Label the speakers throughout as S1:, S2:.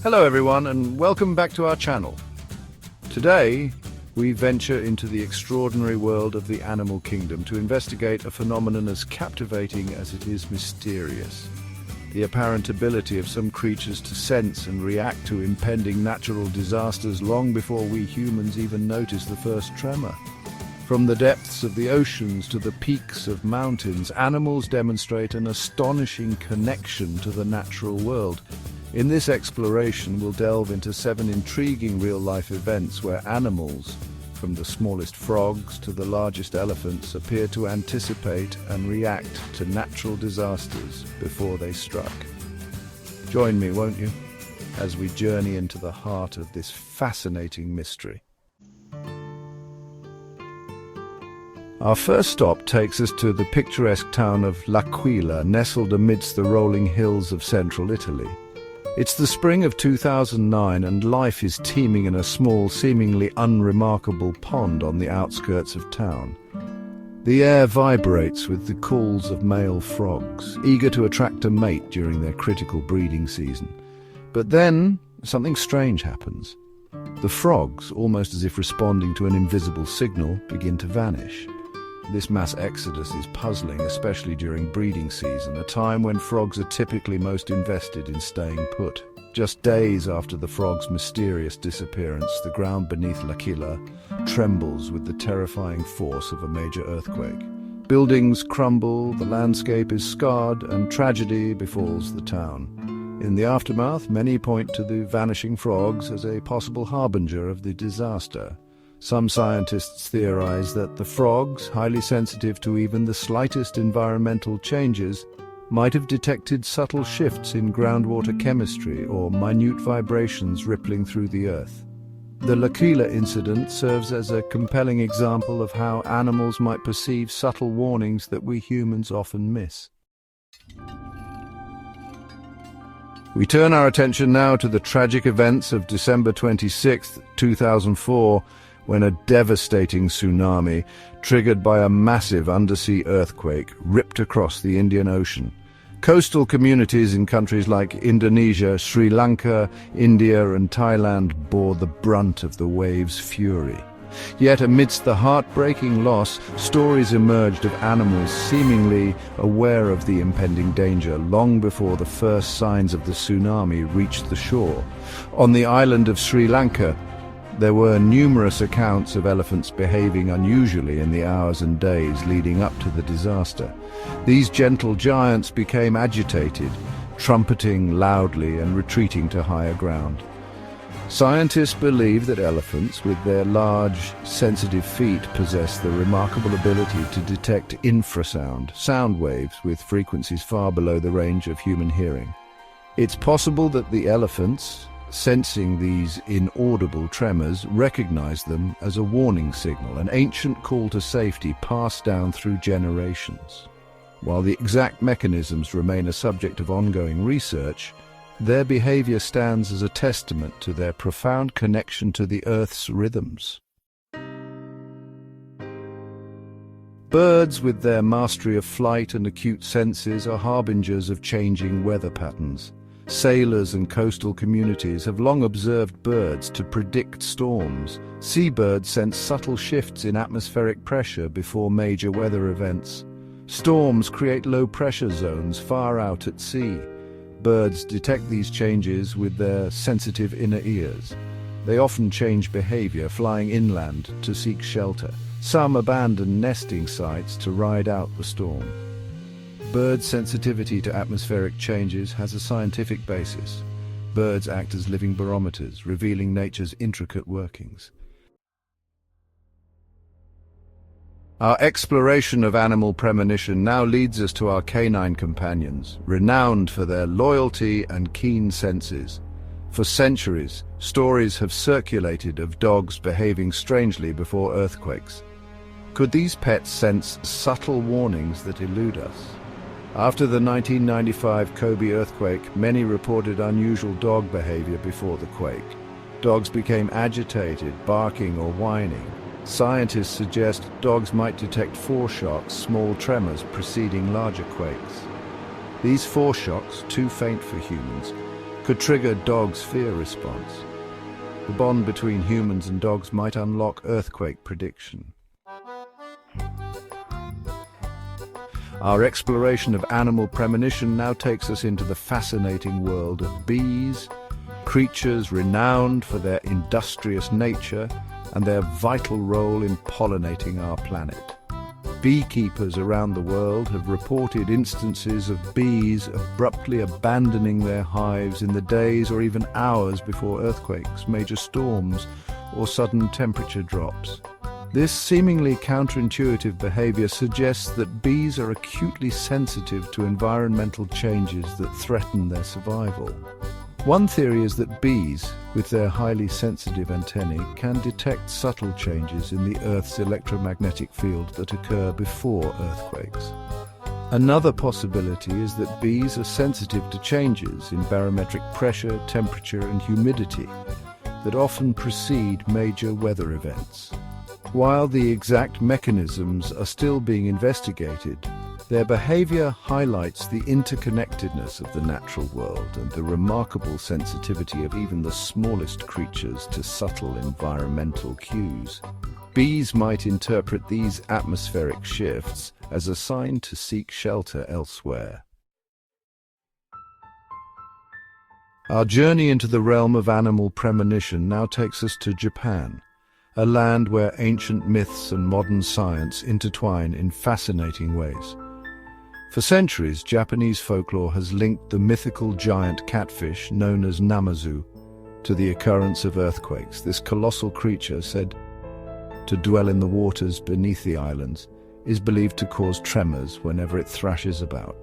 S1: Hello everyone and welcome back to our channel. Today we venture into the extraordinary world of the animal kingdom to investigate a phenomenon as captivating as it is mysterious. The apparent ability of some creatures to sense and react to impending natural disasters long before we humans even notice the first tremor. From the depths of the oceans to the peaks of mountains, animals demonstrate an astonishing connection to the natural world. In this exploration, we'll delve into 7 intriguing real-life events where animals, from the smallest frogs to the largest elephants, appear to anticipate and react to natural disasters before they struck. Join me, won't you, as we journey into the heart of this fascinating mystery. Our first stop takes us to the picturesque town of L'Aquila, nestled amidst the rolling hills of central Italy. It's the spring of 2009 and life is teeming in a small, seemingly unremarkable pond on the outskirts of town. The air vibrates with the calls of male frogs, eager to attract a mate during their critical breeding season. But then, something strange happens. The frogs, almost as if responding to an invisible signal, begin to vanish. This mass exodus is puzzling, especially during breeding season, a time when frogs are typically most invested in staying put. Just days after the frogs' mysterious disappearance, the ground beneath L'Aquila trembles with the terrifying force of a major earthquake. Buildings crumble, the landscape is scarred, and tragedy befalls the town. In the aftermath, many point to the vanishing frogs as a possible harbinger of the disaster. Some scientists theorize that the frogs, highly sensitive to even the slightest environmental changes, might have detected subtle shifts in groundwater chemistry or minute vibrations rippling through the earth. The L'Aquila incident serves as a compelling example of how animals might perceive subtle warnings that we humans often miss. We turn our attention now to the tragic events of December 26, 2004, when a devastating tsunami, triggered by a massive undersea earthquake, ripped across the Indian Ocean. Coastal communities in countries like Indonesia, Sri Lanka, India and Thailand bore the brunt of the wave's fury. Yet amidst the heartbreaking loss, stories emerged of animals seemingly aware of the impending danger long before the first signs of the tsunami reached the shore. On the island of Sri Lanka, there were numerous accounts of elephants behaving unusually in the hours and days leading up to the disaster. These gentle giants became agitated, trumpeting loudly and retreating to higher ground. Scientists believe that elephants, with their large, sensitive feet, possess the remarkable ability to detect infrasound, sound waves with frequencies far below the range of human hearing. It's possible that the elephants, sensing these inaudible tremors, recognized them as a warning signal, an ancient call to safety passed down through generations. While the exact mechanisms remain a subject of ongoing research, their behavior stands as a testament to their profound connection to the Earth's rhythms. Birds, with their mastery of flight and acute senses, are harbingers of changing weather patterns. Sailors and coastal communities have long observed birds to predict storms. Seabirds sense subtle shifts in atmospheric pressure before major weather events. Storms create low-pressure zones far out at sea. Birds detect these changes with their sensitive inner ears. They often change behavior, flying inland to seek shelter. Some abandon nesting sites to ride out the storm. Birds' sensitivity to atmospheric changes has a scientific basis. Birds act as living barometers, revealing nature's intricate workings. Our exploration of animal premonition now leads us to our canine companions, renowned for their loyalty and keen senses. For centuries, stories have circulated of dogs behaving strangely before earthquakes. Could these pets sense subtle warnings that elude us? After the 1995 Kobe earthquake, many reported unusual dog behavior before the quake. Dogs became agitated, barking or whining. Scientists suggest dogs might detect foreshocks, small tremors preceding larger quakes. These foreshocks, too faint for humans, could trigger dogs' fear response. The bond between humans and dogs might unlock earthquake prediction. Our exploration of animal premonition now takes us into the fascinating world of bees, creatures renowned for their industrious nature and their vital role in pollinating our planet. Beekeepers around the world have reported instances of bees abruptly abandoning their hives in the days or even hours before earthquakes, major storms, or sudden temperature drops. This seemingly counterintuitive behavior suggests that bees are acutely sensitive to environmental changes that threaten their survival. One theory is that bees, with their highly sensitive antennae, can detect subtle changes in the Earth's electromagnetic field that occur before earthquakes. Another possibility is that bees are sensitive to changes in barometric pressure, temperature, and humidity that often precede major weather events. While the exact mechanisms are still being investigated, their behavior highlights the interconnectedness of the natural world and the remarkable sensitivity of even the smallest creatures to subtle environmental cues. Bees might interpret these atmospheric shifts as a sign to seek shelter elsewhere. Our journey into the realm of animal premonition now takes us to Japan, a land where ancient myths and modern science intertwine in fascinating ways. For centuries, Japanese folklore has linked the mythical giant catfish known as Namazu to the occurrence of earthquakes. This colossal creature, said to dwell in the waters beneath the islands, is believed to cause tremors whenever it thrashes about.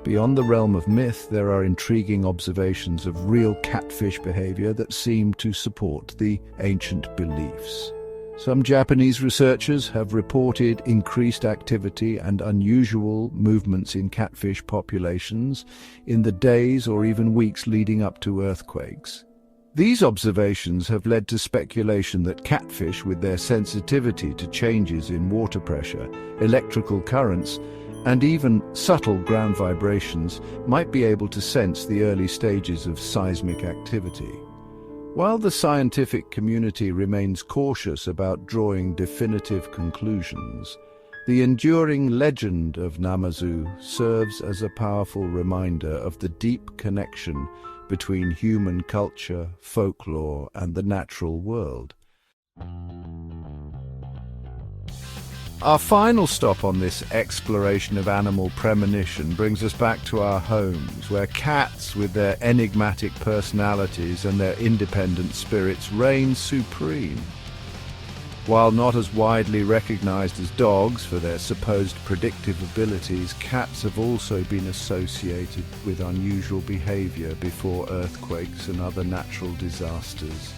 S1: Beyond the realm of myth, there are intriguing observations of real catfish behavior that seem to support the ancient beliefs. Some Japanese researchers have reported increased activity and unusual movements in catfish populations in the days or even weeks leading up to earthquakes. These observations have led to speculation that catfish, with their sensitivity to changes in water pressure, electrical currents, and even subtle ground vibrations, might be able to sense the early stages of seismic activity. While the scientific community remains cautious about drawing definitive conclusions, the enduring legend of Namazu serves as a powerful reminder of the deep connection between human culture, folklore, and the natural world. Our final stop on this exploration of animal premonition brings us back to our homes, where cats, with their enigmatic personalities and their independent spirits, reign supreme. While not as widely recognized as dogs for their supposed predictive abilities, cats have also been associated with unusual behavior before earthquakes and other natural disasters.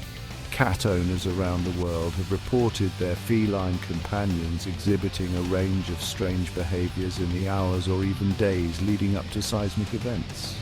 S1: Cat owners around the world have reported their feline companions exhibiting a range of strange behaviors in the hours or even days leading up to seismic events.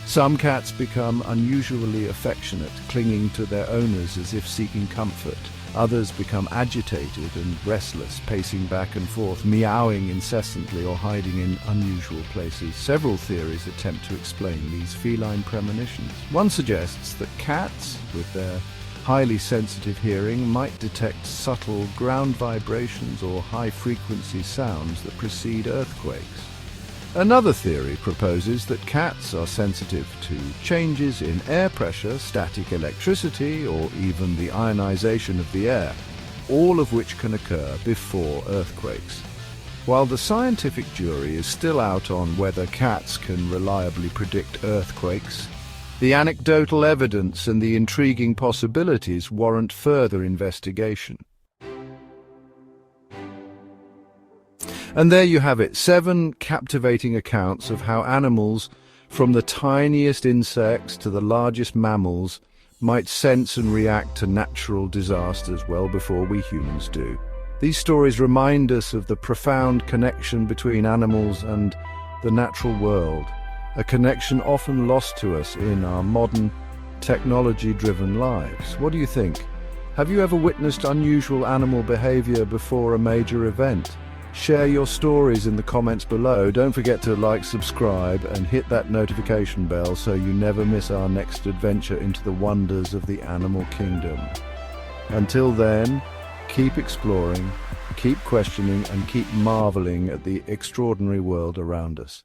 S1: Some cats become unusually affectionate, clinging to their owners as if seeking comfort. Others become agitated and restless, pacing back and forth, meowing incessantly or hiding in unusual places. Several theories attempt to explain these feline premonitions. One suggests that cats, with their highly sensitive hearing, might detect subtle ground vibrations or high-frequency sounds that precede earthquakes. Another theory proposes that cats are sensitive to changes in air pressure, static electricity, or even the ionization of the air, all of which can occur before earthquakes. While the scientific jury is still out on whether cats can reliably predict earthquakes, the anecdotal evidence and the intriguing possibilities warrant further investigation. And there you have it, 7 captivating accounts of how animals, from the tiniest insects to the largest mammals, might sense and react to natural disasters well before we humans do. These stories remind us of the profound connection between animals and the natural world, a connection often lost to us in our modern, technology-driven lives. What do you think? Have you ever witnessed unusual animal behavior before a major event? Share your stories in the comments below. Don't forget to like, subscribe, and hit that notification bell so you never miss our next adventure into the wonders of the animal kingdom. Until then, keep exploring, keep questioning, and keep marveling at the extraordinary world around us.